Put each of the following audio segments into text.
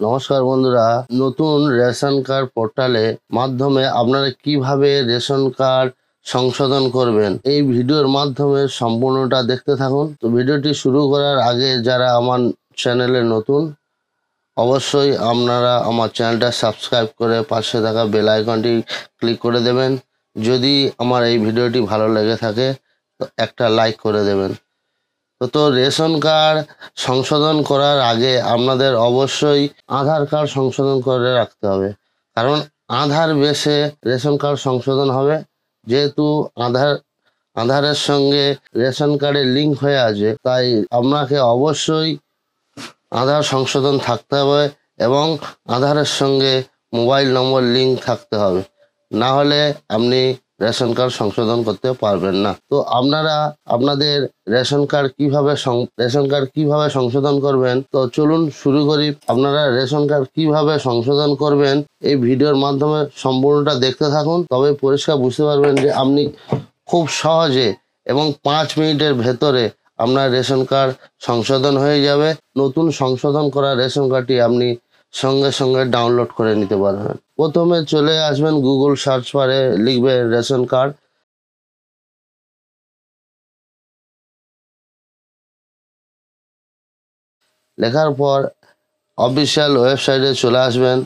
নমস্কার বন্ধুরা, নতুন রেশন কার্ড পোর্টালে মাধ্যমে আপনারা কিভাবে রেশন কার্ড সংশোধন করবেন এই ভিডিওর মাধ্যমে সম্পূর্ণটা দেখতে থাকুন। তো ভিডিওটি শুরু করার আগে যারা আমার চ্যানেলে নতুন, অবশ্যই আপনারা আমার চ্যানেলটা সাবস্ক্রাইব করে পাশে থাকা বেল আইকনটি ক্লিক করে দেবেন। যদি আমার এই ভিডিওটি ভালো লেগে থাকে তো একটা লাইক করে দেবেন। তো রেশন কার্ড সংশোধন করার আগে আপনাদের অবশ্যই আধার কার্ড সংশোধন করে রাখতে হবে, কারণ আধার বেসে রেশন কার্ড সংশোধন হবে। যেহেতু আধারের সঙ্গে রেশন কার্ডের লিঙ্ক হয়ে আছে, তাই আপনাকে অবশ্যই আধার সংশোধন থাকতে হবে এবং আধারের সঙ্গে মোবাইল নম্বর লিঙ্ক থাকতে হবে, না হলে আপনি রেশন কার্ড সংশোধন করতে পারবেন না। তো আপনারা আপনাদের রেশন কার্ড কিভাবে সংশোধন করবেন, তো চলুন শুরু করি। আপনারা রেশন কার্ড কিভাবে সংশোধন করবেন এই ভিডিওর মাধ্যমে সম্পূর্ণটা দেখতে থাকুন, তবে পরিষ্কার বুঝতে পারবেন যে আপনি খুব সহজে এবং 5 মিনিটের ভেতরে আপনার রেশন কার্ড সংশোধন হয়ে যাবে। নতুন সংশোধন করা রেশন কার্ডটি আপনি সঙ্গে সঙ্গে ডাউনলোড করে নিতে পারবেন। প্রথমে চলে আসবেন গুগল সার্চ বারে, লিখবে রেশন কার্ড। লেখার পর অফিসিয়াল ওয়েবসাইটে চলে আসবেন।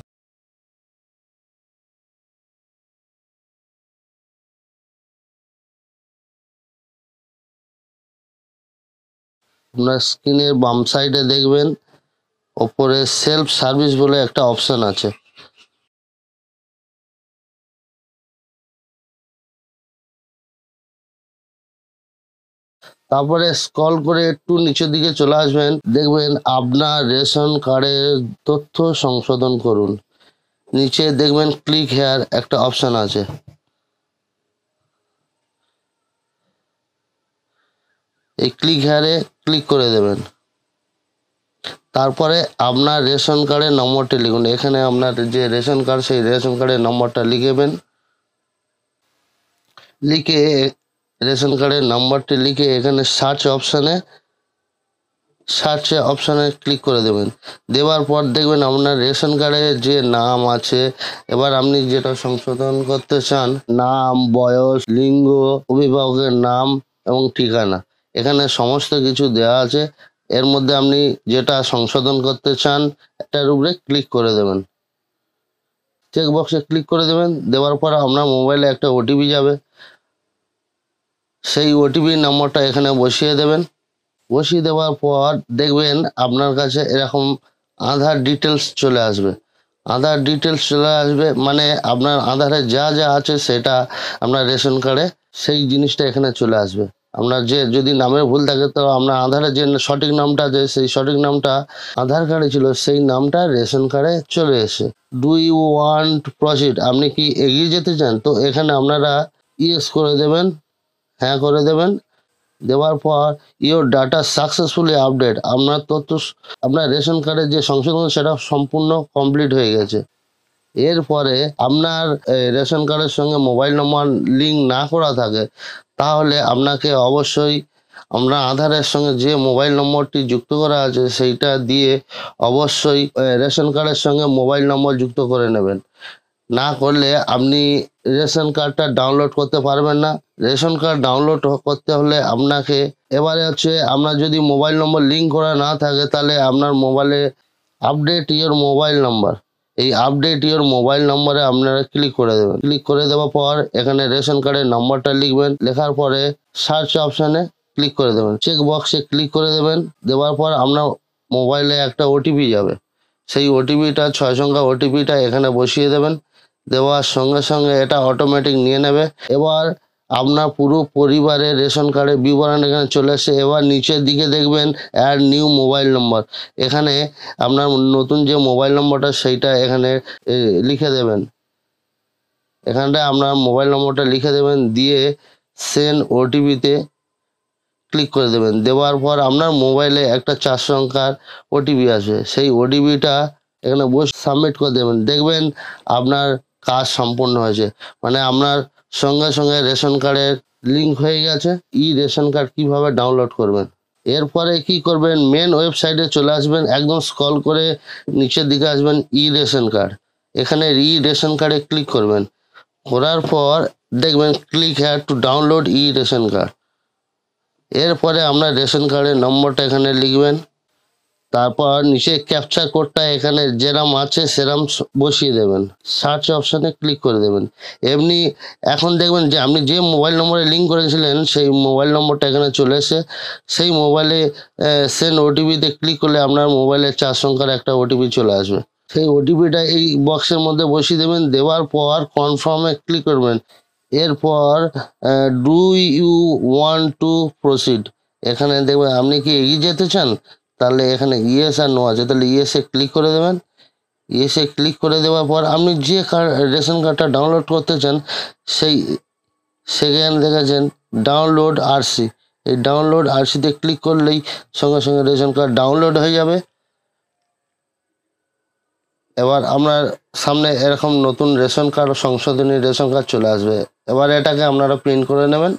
আপনার স্ক্রিনের বাম সাইডে দেখবেন ওপরে সেলফ সার্ভিস বলে একটা অপশন আছে। তারপরে স্ক্রল করে একটু নিচের দিকে চলে আসবেন, দেখবেন আপনার রেশন কার্ডের তথ্য সংশোধন করুন। নিচে দেখবেন ক্লিক হেয়ার একটা অপশন আছে, এই ক্লিক হেয়ারে ক্লিক করে দেবেন। তারপরে আপনার রেশন কার্ডের নম্বরটি লিখুন। এখানে আপনার যে রেশন কার্ড সেই রেশন কার্ডের নম্বরটা লিখবেন। লিখে রেশন কার্ডের নম্বরটি লিখে এখানে সার্চ অপশানে ক্লিক করে দেবেন। দেওয়ার পর দেখবেন আপনার রেশন কার্ডে যে নাম আছে, এবার আপনি যেটা সংশোধন করতে চান, নাম, বয়স, লিঙ্গ, অভিভাবকের নাম এবং ঠিকানা, এখানে সমস্ত কিছু দেওয়া আছে। এর মধ্যে আপনি যেটা সংশোধন করতে চান এটার উপরে ক্লিক করে দেবেন, চেক বক্সে ক্লিক করে দেবেন। দেওয়ার পর আপনার মোবাইলে একটা ওটিপি যাবে, সেই ওটিপি নম্বরটা এখানে বসিয়ে দেবেন। বসিয়ে দেওয়ার পর দেখবেন আপনার কাছে এরকম আধার ডিটেলস চলে আসবে। আধার ডিটেলস চলে আসবে মানে আপনার আধারে যা যা আছে সেটা আপনার রেশন কার্ডে সেই জিনিসটা এখানে চলে আসবে। আপনার যদি নামের ভুল থাকে তো আপনার আধারে যে সঠিক নামটা আছে সেই সঠিক নামটা আধার কার্ডে ছিল, সেই নামটা রেশন কার্ডে চলে এসে। ডু ইউ ওয়ান্ট প্রসিড, আপনি কি এগিয়ে যেতে চান? তো এখানে আপনারা ইয়েস করে দেবেন, হ্যাঁ করে দেবেন। দেওয়ার পর ইওর ডাটা সাকসেসফুলি আপডেট, আপনার তথ্য, আপনার রেশন কার্ডের যে সংশোধন সেটা সম্পূর্ণ কমপ্লিট হয়ে গেছে। এরপরে আপনার রেশন কার্ডের সঙ্গে মোবাইল নম্বর লিঙ্ক না করা থাকে, তাহলে আপনাকে অবশ্যই আপনার আধারের সঙ্গে যে মোবাইল নম্বরটি যুক্ত করা আছে সেইটা দিয়ে অবশ্যই রেশন কার্ডের সঙ্গে মোবাইল নম্বর যুক্ত করে নেবেন। না করলে আপনি রেশন কার্ডটা ডাউনলোড করতে পারবেন না। রেশন কার্ড ডাউনলোড করতে হলে আপনাকে এবারে হচ্ছে, আপনার যদি মোবাইল নম্বর লিঙ্ক করা না থাকে তাহলে আপনার মোবাইলে আপডেট ইওর মোবাইল নাম্বার, এই আপডেট ইওর মোবাইল নম্বরে আপনারা ক্লিক করে দেবেন। ক্লিক করে দেওয়ার পর এখানে রেশন কার্ডের নম্বরটা লিখবেন। লেখার পরে সার্চ অপশানে ক্লিক করে দেবেন, চেক বক্সে ক্লিক করে দেবেন। দেওয়ার পর আপনার মোবাইলে একটা ওটিপি যাবে, সেই ওটিপিটা 6 সংখ্যা ওটিপিটা এখানে বসিয়ে দেবেন। দেওয়ার সঙ্গে সঙ্গে এটা অটোমেটিক নিয়ে নেবে। এবার আপনার পুরো পরিবারের রেশন কার্ডের বিবরণ এখানে চলে এসে, এবার নিচের দিকে দেখবেন অ্যাড নিউ মোবাইল নম্বর, এখানে আপনার নতুন যে মোবাইল নম্বরটা সেইটা এখানে লিখে দেবেন। এখানটা আপনার মোবাইল নম্বরটা লিখে দেবেন, দিয়ে সেন্ড ওটিপিতে ক্লিক করে দেবেন। দেওয়ার পর আপনার মোবাইলে একটা 4 সংখ্যার ওটিপি আসবে, সেই ওটিপিটা এখানে বসে সাবমিট করে দেবেন। দেখবেন আপনার কাজ সম্পূর্ণ হয়েছে, মানে আপনার সঙ্গে সঙ্গে রেশন কার্ডের লিঙ্ক হয়ে গেছে। রেশন কার্ড কিভাবে ডাউনলোড করবেন এরপরে কি করবেন, মেন ওয়েবসাইটে চলে আসবেন, একদম স্ক্রল করে নিচের দিকে আসবেন, ই রেশন কার্ড। এখানে ই রেশন কার্ডে ক্লিক করবেন, করার পর দেখবেন click here to download E ration card. এরপরে আপনার রেশন কার্ডের নম্বরটা এখানে লিখবেন, তারপর নিচে ক্যাপচার কোডটা এখানে যেরাম আছে সেরাম বসিয়ে দেবেন, সার্চ অপশানে ক্লিক করে দেবেন। এমনি এখন দেখবেন যে আপনি যে মোবাইল নম্বরে লিঙ্ক করেছিলেন সেই মোবাইল নম্বরটা এখানে চলে এসে সেই মোবাইলে সেন্ড ওটিপিতে ক্লিক করলে আপনার মোবাইলে 4 সংখ্যার একটা ওটিপি চলে আসবে। সেই ওটিপিটা এই বক্সের মধ্যে বসিয়ে দেবেন, দেওয়ার পর কনফার্মে ক্লিক করবেন। এরপর do you want to proceed, এখানে দেখবেন আপনি কি এগিয়ে যেতে চান, তাহলে এখানে ইয়েস আর নো আছে, তাহলে ইয়েসে ক্লিক করে দেবেন। ইয়েসে ক্লিক করে দেওয়ার পর আপনি যে রেশন কার্ডটা ডাউনলোড করতে চান সেই সেখানে দেখেছেন ডাউনলোড আরসি, এই ডাউনলোড আরসিতে ক্লিক করলেই সঙ্গে সঙ্গে রেশন কার্ড ডাউনলোড হয়ে যাবে। এবার আপনার সামনে এরকম নতুন রেশন কার্ড, সংশোধনী রেশন কার্ড চলে আসবে। এবার এটাকে আপনারা প্রিন্ট করে নেবেন।